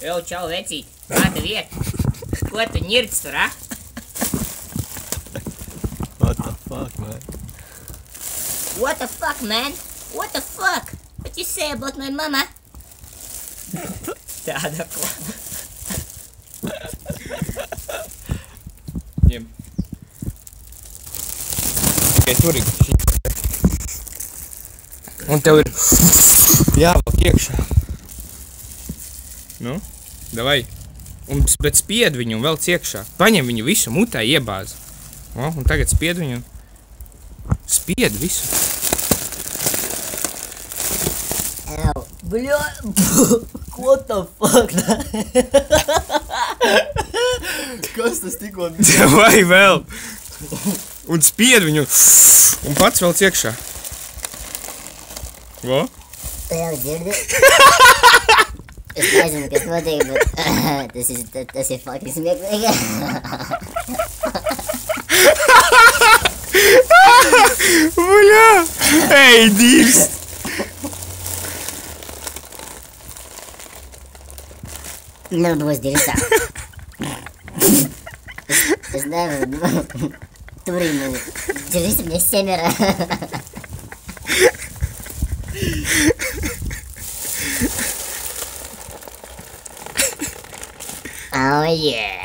Jo, čau, vecīt. Kā tev iet? Ko tu ņirds tur, a? What the fuck, man? What the fuck, man? What the fuck? What you say about my mama? Tāda ko. Ņem. Tikai turīgi. Un tev ir jāvelk iekšā. Nu, davai. Bet spied viņu un velc iekšā. Paņem viņu visu mutē iebāzi. O, un tagad spied viņu. Spied visu. Ew, bļo... What the fuck? Kas tas tikko? Vai vēl? Un spied viņu. Un pats velc iekšā. O? Jau dzirdi? Es nezinu, kas notiek, bet tas ir fucking smieklīgi. Uļā! Ej, dirst! Nebūs dirstā. Es nevaru. Turī mani. Dirsti мне семеро. Oh yeah.